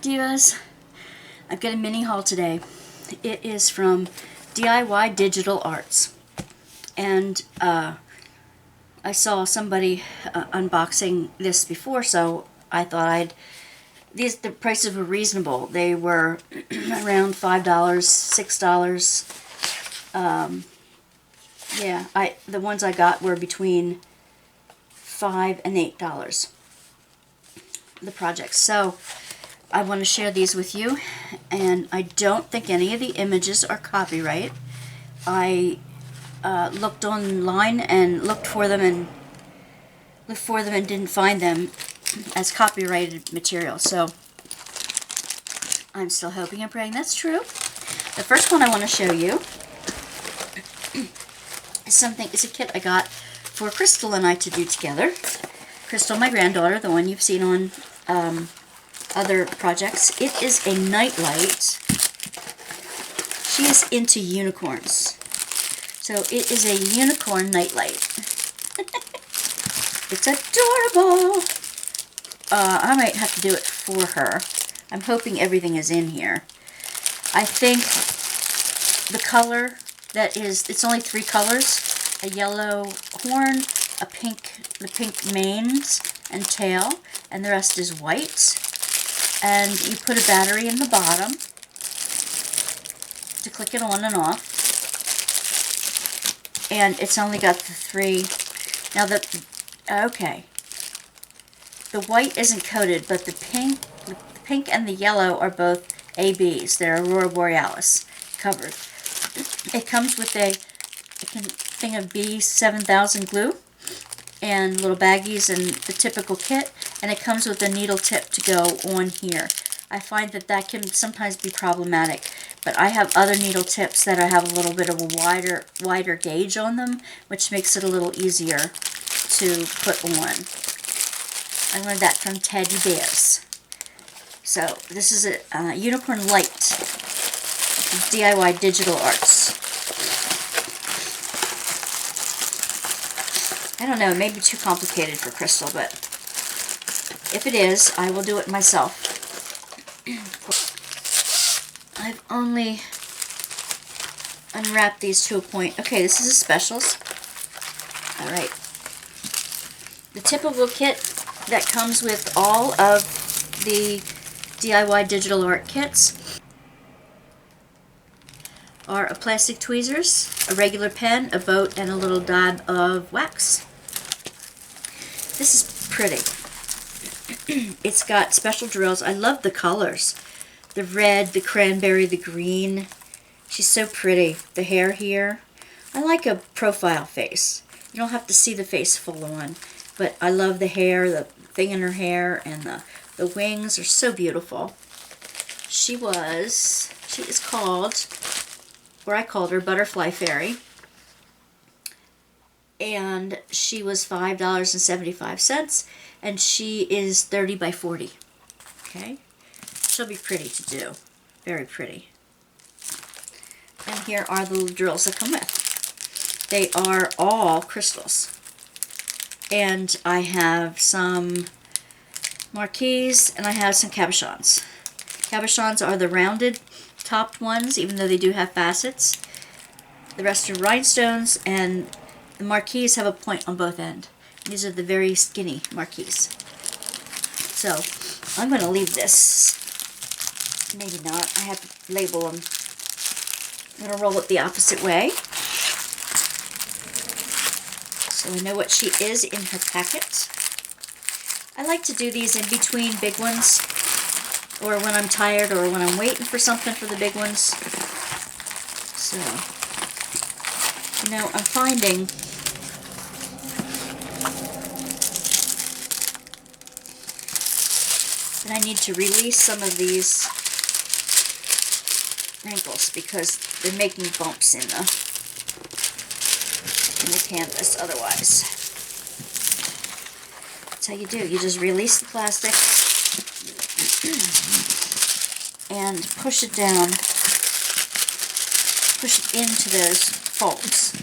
Divas. I've got a mini haul today. It is from DIYdigitalarts. And I saw somebody unboxing this before, so I thought the prices were reasonable. They were around $5, $6. Yeah, the ones I got were between $5 and $8. The projects. So I want to share these with you, and I don't think any of the images are copyright. I looked online and looked for them and didn't find them as copyrighted material. So I'm still hoping and praying that's true. The first one I want to show you is a kit I got for Crystal and I to do together. Crystal, my granddaughter, the one you've seen on other projects. It is a nightlight. She is into unicorns. So it is a unicorn nightlight. It's adorable. I might have to do it for her. I'm hoping everything is in here. I think the color it's only 3 colors. A yellow horn, the pink manes and tail, and the rest is white. And you put a battery in the bottom to click it on and off. And it's only got the 3. Now okay. The white isn't coated, but the pink and the yellow are both ABs. They're Aurora Borealis covered. It comes with a thing of B7000 glue and little baggies and the typical kit, and it comes with a needle tip to go on here. I find that can sometimes be problematic, but I have other needle tips that I have a little bit of a wider gauge on them, which makes it a little easier to put on. I learned that from Teddy Bears. So this is a unicorn light, DIYdigitalarts. I don't know, it may be too complicated for Crystal, but if it is, I will do it myself. I've only unwrapped these to a point. Okay, this is a specials. Alright. The typical kit that comes with all of the DIY digital art kits are a plastic tweezers, a regular pen, a boat, and a little dab of wax. This is pretty. It's got special drills. I love the colors. The red, the cranberry, the green. She's so pretty. The hair here. I like a profile face. You don't have to see the face full on. But I love the hair, the thing in her hair, and the wings are so beautiful. She is called, or I called her, Butterfly Fairy. And she was $5.75, and she is 30 by 40. Okay? She'll be pretty to do. Very pretty. And here are the little drills that come with. They are all crystals. And I have some marquees, and I have some cabochons. Cabochons are the rounded topped ones, even though they do have facets. The rest are rhinestones, and the marquees have a point on both ends. These are the very skinny marquees. So, I'm going to leave this. Maybe not. I have to label them. I'm going to roll it the opposite way, so I know what she is in her packet. I like to do these in between big ones, or when I'm tired, or when I'm waiting for something for the big ones. So, you know, I'm finding that I need to release some of these wrinkles because they're making bumps in the canvas otherwise. That's how you do. You just release the plastic and push it down. Push it into those folds.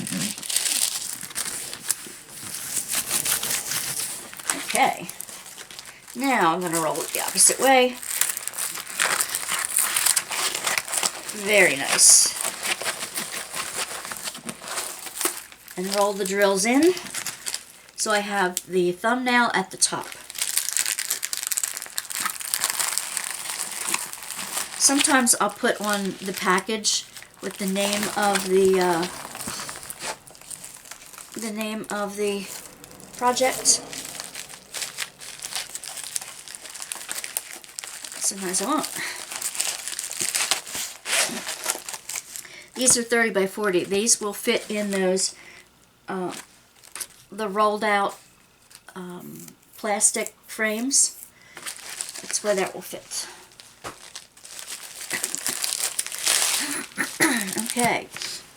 Okay. Now I'm going to roll it the opposite way. Very nice. And roll the drills in. So I have the thumbnail at the top. Sometimes I'll put on the package with the name of the project. Sometimes I won't. These are 30 by 40. These will fit in those the rolled out plastic frames. That's where that will fit. Okay,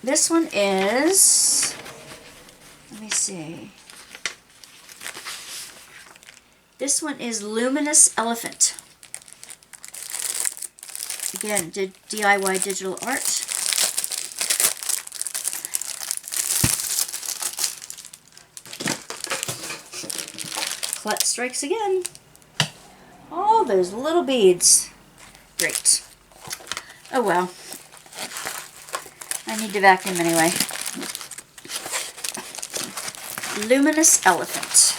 this one is, let me see. This one is Luminous Elephant. Again, did DIY Digital Art. Clutch strikes again. Oh, those little beads. Great. Oh well. I need to vacuum anyway. Luminous Elephant.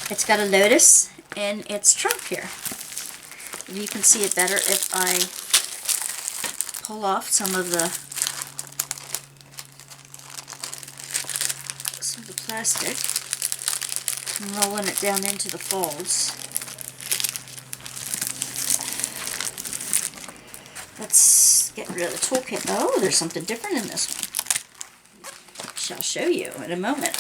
It's got a lotus in its trunk here. You can see it better if I pull off some of the plastic and rolling it down into the folds. Let's get rid of the toolkit. Oh, there's something different in this one. Shall show you in a moment.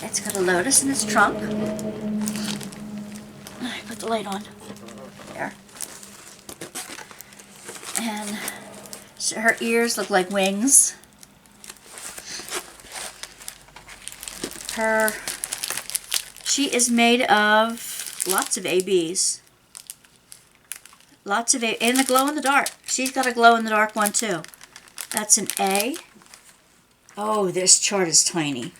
It's got a lotus in its trunk. I put the light on. There. And so her ears look like wings. She is made of lots of ABs. Lots of A, and a glow in the dark. She's got a glow in the dark one too. That's an A. Oh, this chart is tiny.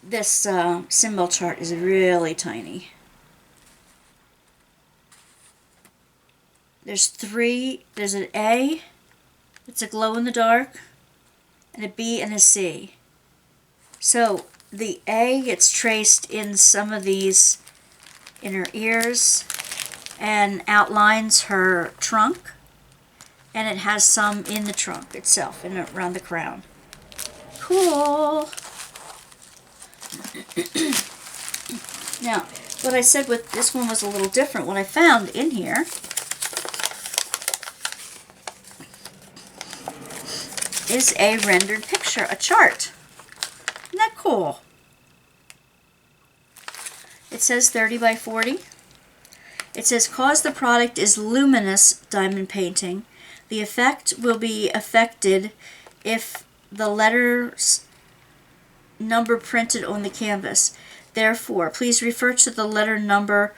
This symbol chart is really tiny. There's three. There's an A. It's a glow in the dark. And a B and a C. So the A gets traced in some of these in her ears and outlines her trunk. And it has some in the trunk itself and around the crown. Cool. Now, what I said with this one was a little different. What I found in here is a rendered picture, a chart. Isn't that cool? It says 30 by 40. It says, cause the product is luminous diamond painting. The effect will be affected if the letters number printed on the canvas. Therefore, please refer to the letter number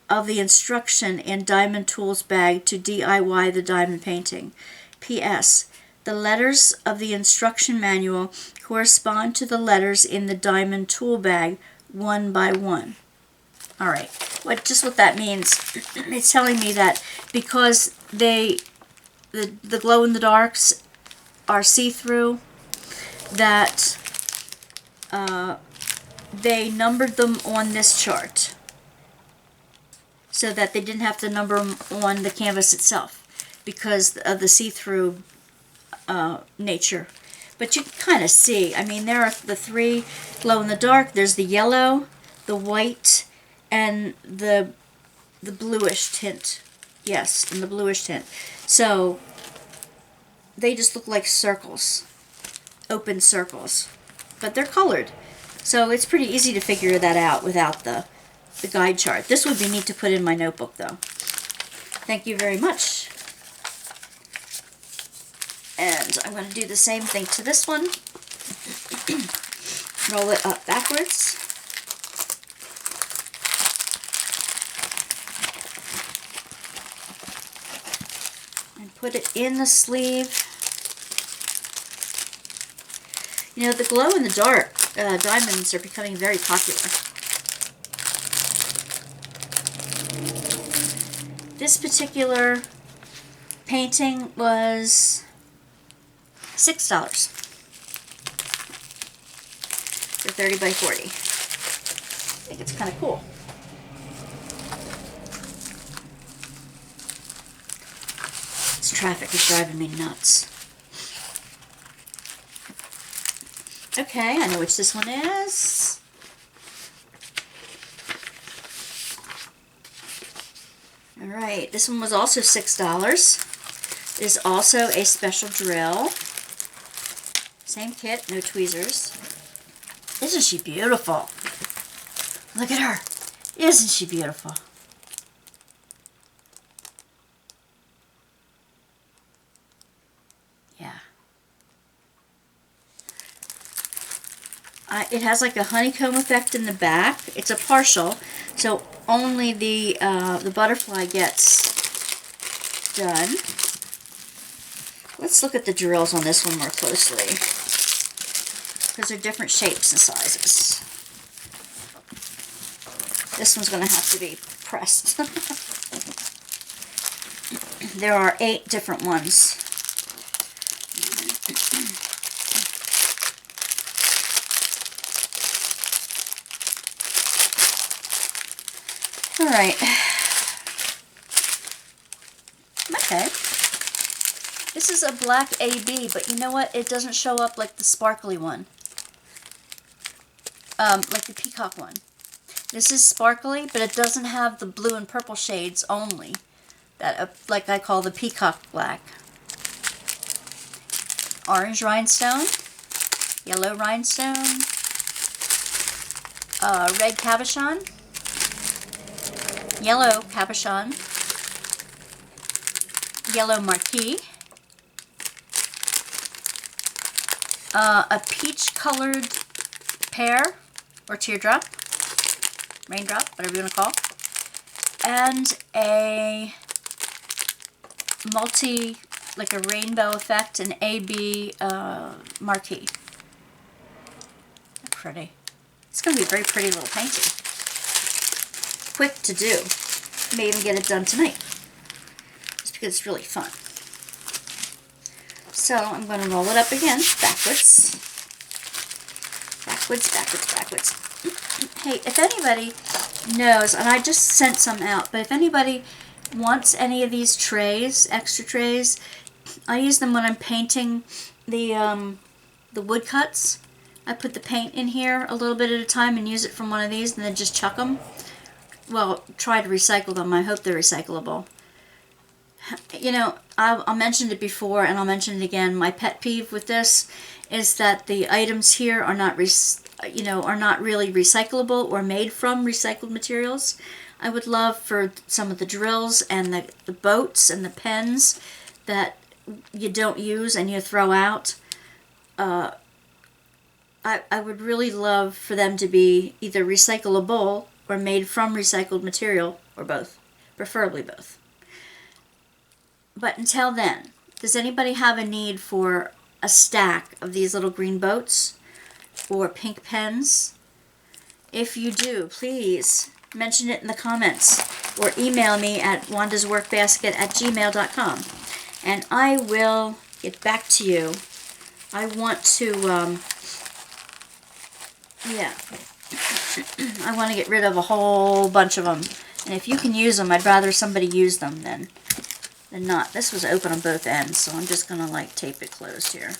of the instruction in Diamond Tools bag to DIY the diamond painting. P.S. The letters of the instruction manual correspond to the letters in the Diamond Tool bag one by one. Alright, what that means, it's telling me that because the glow-in-the-darks are see-through, that they numbered them on this chart so that they didn't have to number them on the canvas itself because of the see-through nature. But you can kind of see, I mean, there are the three glow-in-the-dark. There's the yellow, the white, and the bluish tint. Yes, and the bluish tint. So they just look like circles, open circles, but they're colored. So it's pretty easy to figure that out without the guide chart. This would be neat to put in my notebook though. Thank you very much. And I'm going to do the same thing to this one. Roll it up backwards. And put it in the sleeve. You know, the glow-in-the-dark diamonds are becoming very popular. This particular painting was $6 for 30 by 40. I think it's kind of cool. This traffic is driving me nuts. Okay, I know which this one is. Alright, this one was also $6. It is also a special drill. Same kit, no tweezers. Isn't she beautiful? Look at her. Isn't she beautiful? Yeah. It has like a honeycomb effect in the back. It's a partial, so only the butterfly gets done. Let's look at the drills on this one more closely, because they're different shapes and sizes. This one's going to have to be pressed. There are 8 different ones. All right. Okay. This is a black AB, but you know what? It doesn't show up like the sparkly one. Like the peacock one. This is sparkly, but it doesn't have the blue and purple shades only. That, like I call the peacock black. Orange rhinestone. Yellow rhinestone. Red cabochon. Yellow cabochon. Yellow marquee. A peach-colored pear, or teardrop, raindrop, whatever you want to call, and a multi, like a rainbow effect, an AB marquee. Pretty. It's going to be a very pretty little painting. Quick to do. May even get it done tonight, just because it's really fun. So I'm going to roll it up again, backwards. Backwards, backwards, backwards. Hey, if anybody knows, and I just sent some out, but if anybody wants any of these trays, extra trays, I use them when I'm painting the woodcuts. I put the paint in here a little bit at a time and use it from one of these and then just chuck them. Well, try to recycle them. I hope they're recyclable. You know, I'll mention it before and I'll mention it again. My pet peeve with this is that the items here are not, are not really recyclable or made from recycled materials. I would love for some of the drills and the boats and the pens that you don't use and you throw out. I would really love for them to be either recyclable or made from recycled material, or both, preferably both. But until then, does anybody have a need for a stack of these little green boats or pink pens? If you do, please mention it in the comments or email me at wandasworkbasket@gmail.com and I will get back to you. I want to, I want to get rid of a whole bunch of them. And if you can use them, I'd rather somebody use them than not. This was open on both ends, so I'm just going to like tape it closed here.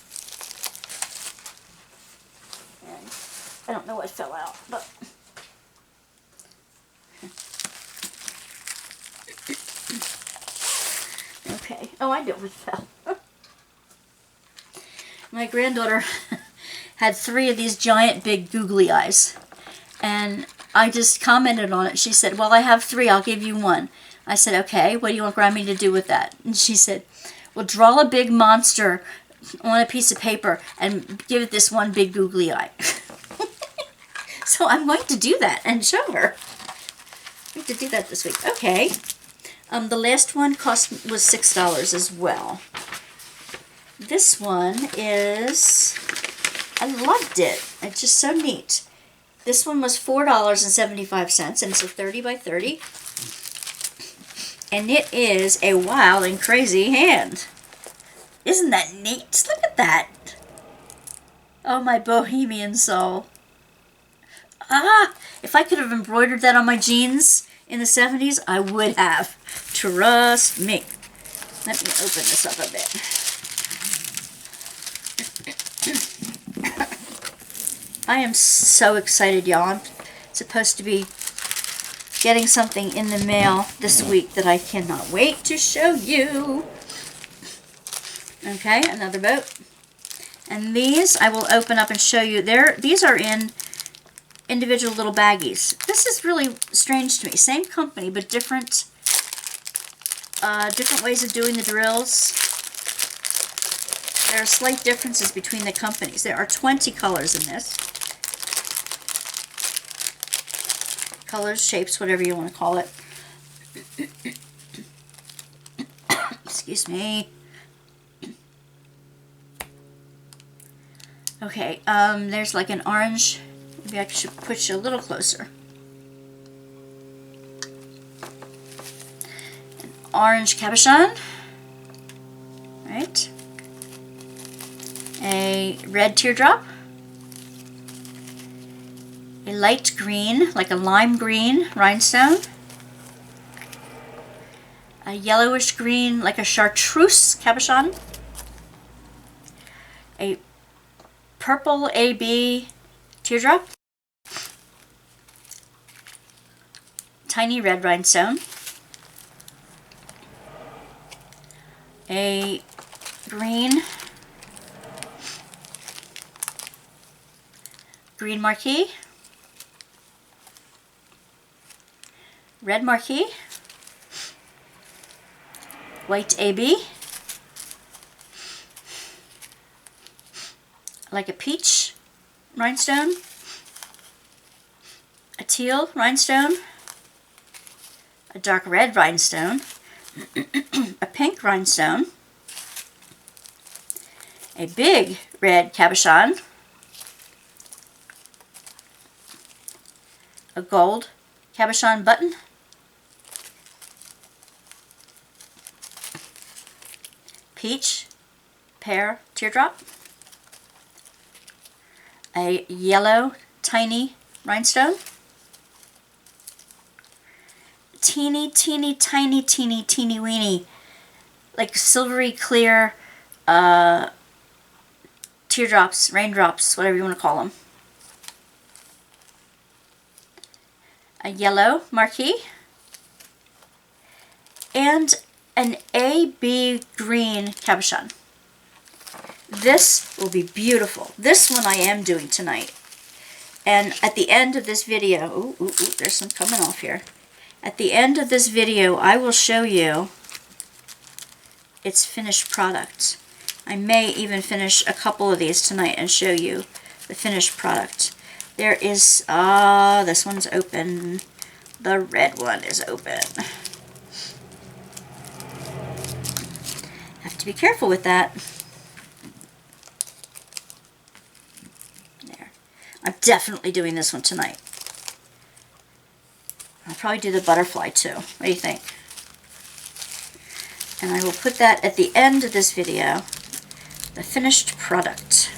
And I don't know what fell out, but okay. Oh, I know what fell. My granddaughter had 3 of these giant big googly eyes, and I just commented on it. She said, well, I have 3, I'll give you 1. I said, okay, what do you want Grammy to do with that? And she said, well, draw a big monster on a piece of paper and give it this one big googly eye. So I'm going to do that and show her. I need to do that this week. Okay. The last one was $6 as well. This one is, I loved it. It's just so neat. This one was $4.75, and it's a 30 by 30. And it is a wild and crazy hand. Isn't that neat? Look at that. Oh, my bohemian soul. Ah, if I could have embroidered that on my jeans in the 70s, I would have. Trust me. Let me open this up a bit. I am so excited, y'all. I'm supposed to be getting something in the mail this week that I cannot wait to show you. Okay, another boat. And these I will open up and show you. These are in individual little baggies. This is really strange to me. Same company, but different ways of doing the drills. There are slight differences between the companies. There are 20 colors in this. Colors, shapes, whatever you want to call it. Excuse me. Okay, there's like an orange. Maybe I should put you a little closer. An orange cabochon. Right. A red teardrop. A light green, like a lime green rhinestone. A yellowish green, like a chartreuse cabochon. A purple AB teardrop. Tiny red rhinestone. A green marquee. Red marquee. White AB. Like a peach rhinestone. A teal rhinestone. A dark red rhinestone. A pink rhinestone. A big red cabochon. A gold cabochon button. Peach pear teardrop. A yellow tiny rhinestone. Teeny weeny, like silvery clear teardrops, raindrops, whatever you want to call them. A yellow marquee. And an AB green cabochon. This will be beautiful. This one I am doing tonight. And at the end of this video, there's some coming off here. At the end of this video, I will show you its finished product. I may even finish a couple of these tonight and show you the finished product. There is, this one's open. The red one is open. Have to be careful with that. There. I'm definitely doing this one tonight. I'll probably do the butterfly too. What do you think? And I will put that at the end of this video, the finished product.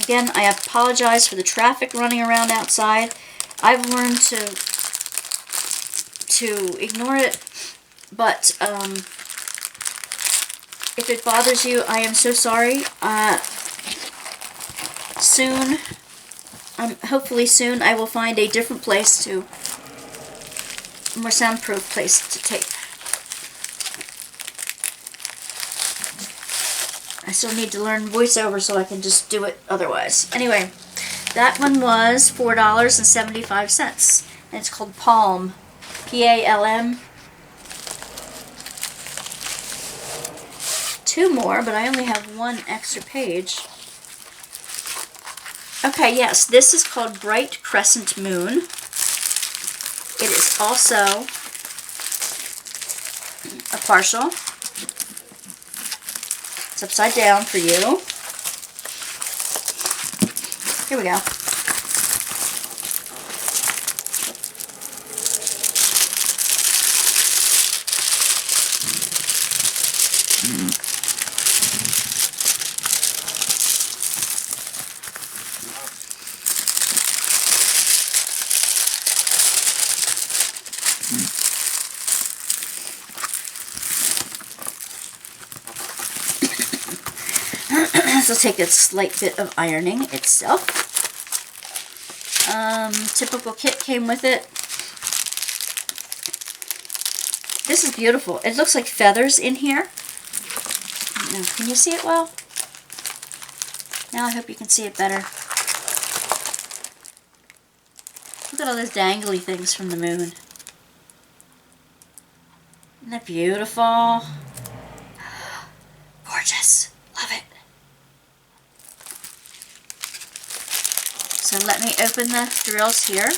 Again, I apologize for the traffic running around outside. I've learned to ignore it, but if it bothers you, I am so sorry. Soon, hopefully soon, I will find a different place a more soundproof place to tape. I still need to learn voiceover so I can just do it otherwise. Anyway, that one was $4.75, and it's called Palm, P-A-L-M. Two more, but I only have one extra page. Okay, yes, this is called Bright Crescent Moon. It is also a partial. It's upside down for you. Here we go. This will take a slight bit of ironing itself. Typical kit came with it. This is beautiful. It looks like feathers in here. Now, can you see it well? Now I hope you can see it better. Look at all those dangly things from the moon. Isn't that beautiful? Gorgeous. Love it. So let me open the drills here.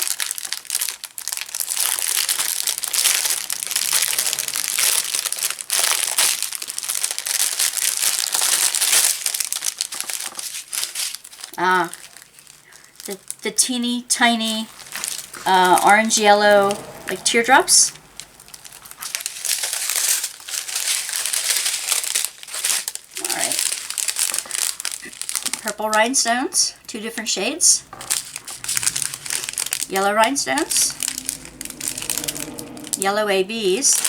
The teeny tiny orange yellow like teardrops. All right. Purple rhinestones, 2 different shades. Yellow rhinestones. Yellow ABs.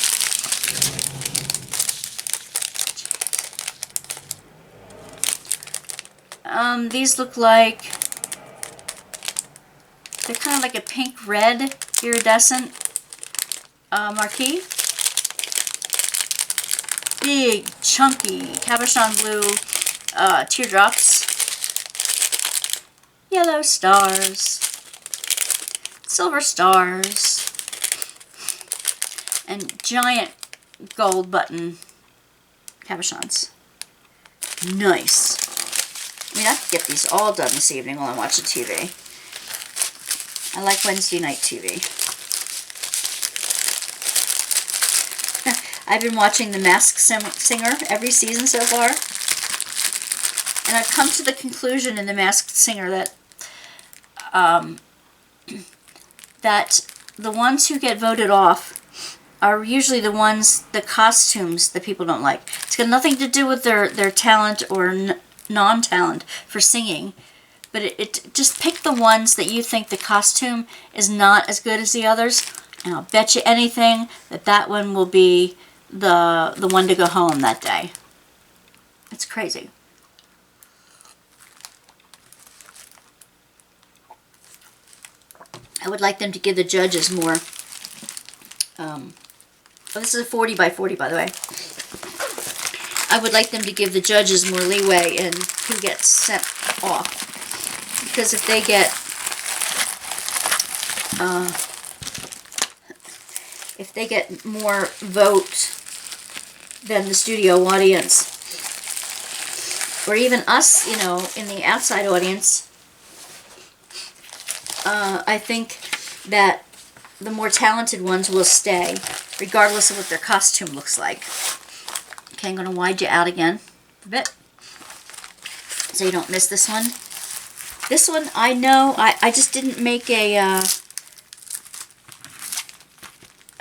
These look like, they're kind of like a pink-red iridescent marquee. Big, chunky, cabochon blue teardrops. Yellow stars. Silver stars. And giant gold button cabochons. Nice. I mean, I could get these all done this evening while I'm watching TV. I like Wednesday night TV. I've been watching The Masked Singer every season so far. And I've come to the conclusion in The Masked Singer that that the ones who get voted off are usually the costumes that people don't like. It's got nothing to do with their talent or non-talent for singing, but it just pick the ones that you think the costume is not as good as the others, and I'll bet you anything that one will be the one to go home that day. It's crazy. I would like them to give the judges more. This is a 40 by 40, by the way. I would like them to give the judges more leeway in who gets sent off. Because if they get more vote than the studio audience, or even us, you know, in the outside audience, I think that the more talented ones will stay, regardless of what their costume looks like. Okay, I'm going to wide you out again a bit, so you don't miss this one. This one, I know, I just didn't make a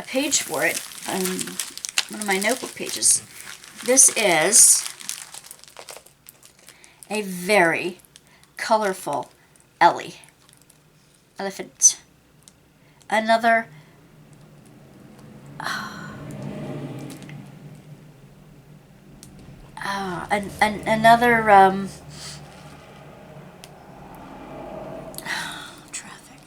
page for it, one of my notebook pages. This is a very colorful elephant. Another another traffic.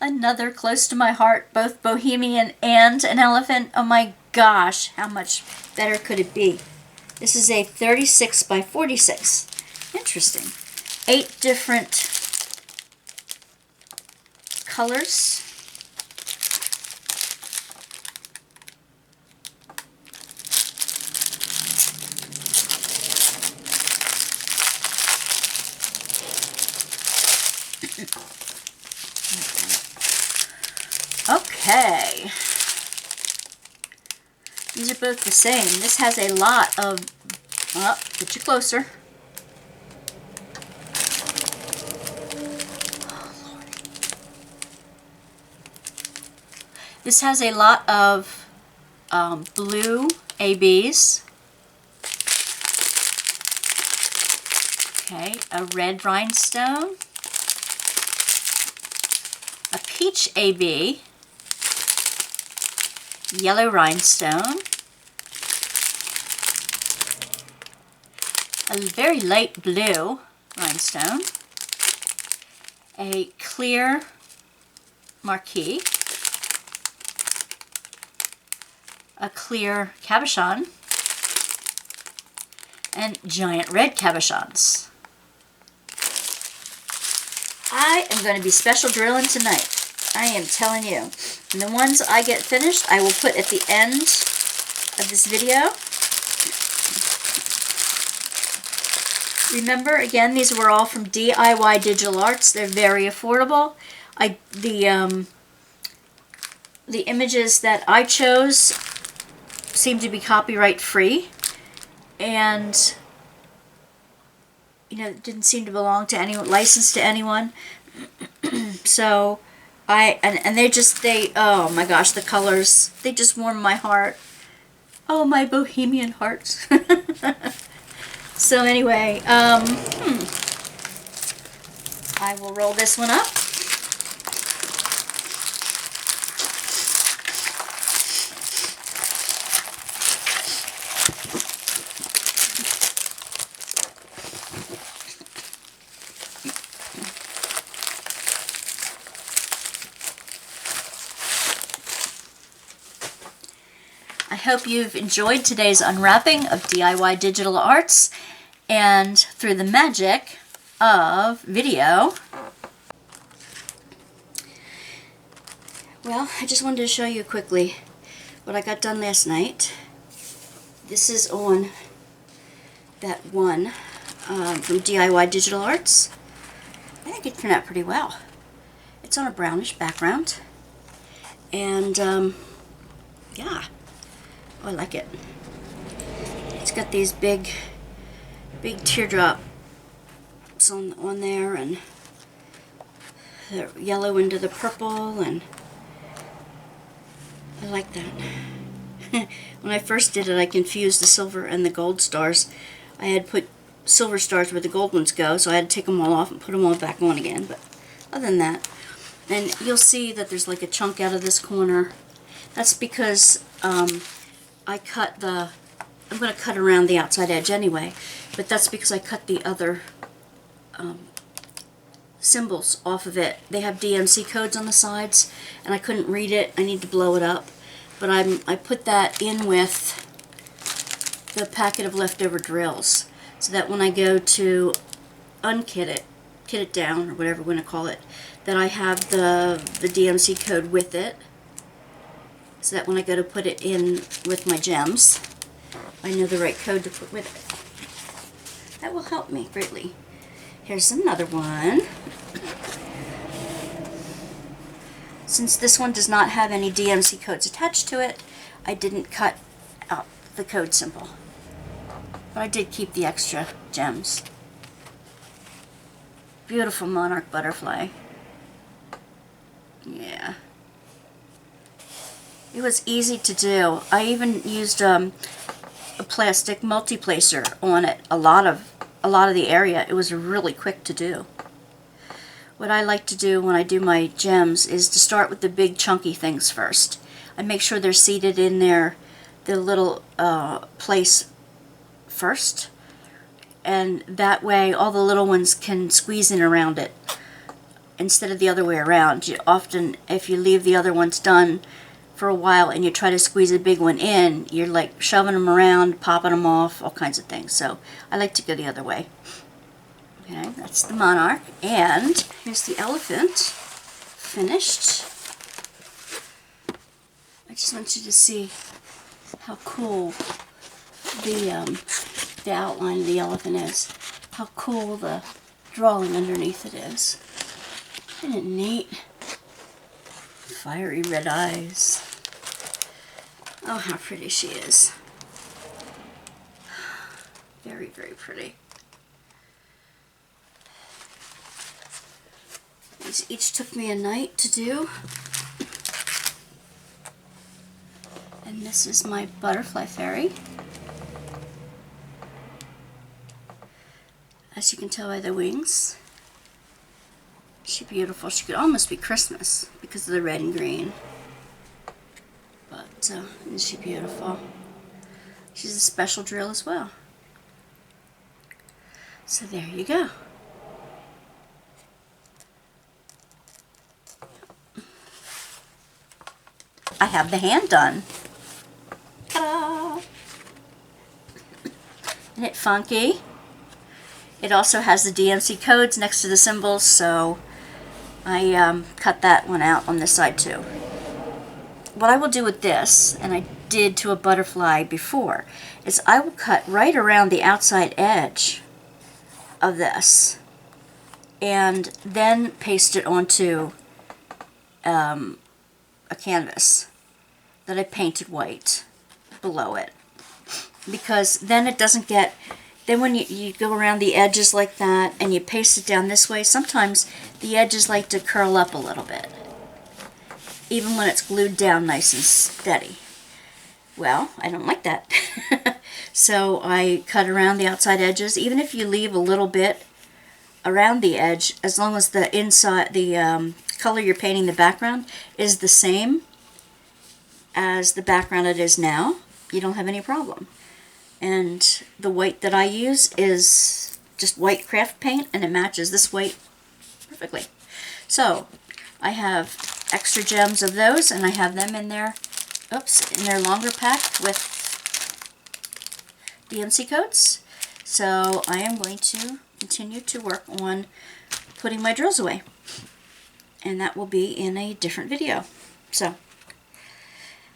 Another close to my heart, both bohemian and an elephant. Oh my gosh, how much better could it be? This is a 36 by 46. Interesting. 8 different colors. Okay. These are both the same. This has a lot of Oh, get you closer. This has a lot of blue ABs. Okay, a red rhinestone, a peach AB, yellow rhinestone, a very light blue rhinestone, a clear marquee, a clear cabochon, and giant red cabochons. I am going to be special drilling tonight. I am telling you. And the ones I get finished, I will put at the end of this video. Remember, again, these were all from DIYdigitalarts. They're very affordable. The images that I chose seem to be copyright free, and it didn't seem to belong to anyone, licensed to anyone. So they oh my gosh, the colors, they just warm my heart. Oh, my bohemian heart. So anyway, I will roll this one up. I hope you've enjoyed today's unwrapping of DIYdigitalarts, and through the magic of video. Well, I just wanted to show you quickly what I got done last night. This is on that one from DIYdigitalarts. I think it turned out pretty well. It's on a brownish background, and yeah. Oh, I like it. It's got these big teardrops on there, and the yellow into the purple, and I like that. When I first did it, I confused the silver and the gold stars. I had put silver stars where the gold ones go, so I had to take them all off and put them all back on again. But other than that, and you'll see that there's like a chunk out of this corner. That's because I cut I'm going to cut around the outside edge anyway, but that's because I cut the other symbols off of it. They have DMC codes on the sides, and I couldn't read it. I need to blow it up. But I put that in with the packet of leftover drills, so that when I go to unkit it, kit it down, or whatever we're going to call it, that I have the DMC code with it, so that when I go to put it in with my gems, I know the right code to put with it. That will help me greatly. Here's another one. Since this one does not have any DMC codes attached to it, I didn't cut out the code symbol. But I did keep the extra gems. Beautiful monarch butterfly. Yeah. It was easy to do. I even used a plastic multi-placer on it. A lot of the area. It was really quick to do. What I like to do when I do my gems is to start with the big chunky things first. I make sure they're seated in the little place first, and that way all the little ones can squeeze in around it instead of the other way around. You often, if you leave the other ones done for a while and you try to squeeze a big one in, you're like shoving them around, popping them off, all kinds of things. So I like to go the other way. Okay, that's the monarch, and here's the elephant finished. I just want you to see how cool the outline of the elephant is. How cool the drawing underneath it is. Isn't it neat? Fiery red eyes. Oh, how pretty she is. Very, very pretty. These each took me a night to do. And this is my butterfly fairy. As you can tell by the wings. She's beautiful. She could almost be Christmas because of the red and green. But isn't she beautiful? She's a special drill as well. So there you go. I have the hand done. Ta-da! Isn't it funky? It also has the DMC codes next to the symbols, so I cut that one out on this side too. What I will do with this, and I did to a butterfly before, is I will cut right around the outside edge of this and then paste it onto a canvas that I painted white below it, because then it doesn't get, then when you go around the edges like that and you paste it down this way, sometimes the edges like to curl up a little bit, even when it's glued down nice and steady. Well, I don't like that. So I cut around the outside edges, even if you leave a little bit around the edge, as long as the inside, the color you're painting the background is the same as the background it is now, you don't have any problem. And the white that I use is just white craft paint, and it matches this white perfectly. So I have extra gems of those, and I have them in there, in their longer pack with DMC codes. So I am going to continue to work on putting my drills away, and that will be in a different video. So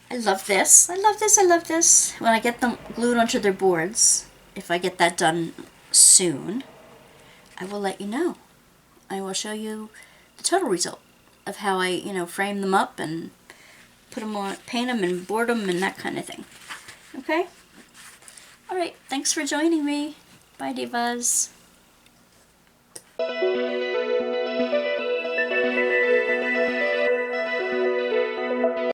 I love this. I love this. I love this. When I get them glued onto their boards, if I get that done soon, I will let you know. I will show you the total result of how I, frame them up and put them on, paint them and board them and that kind of thing. Okay? All right. Thanks for joining me. Bye, Divas.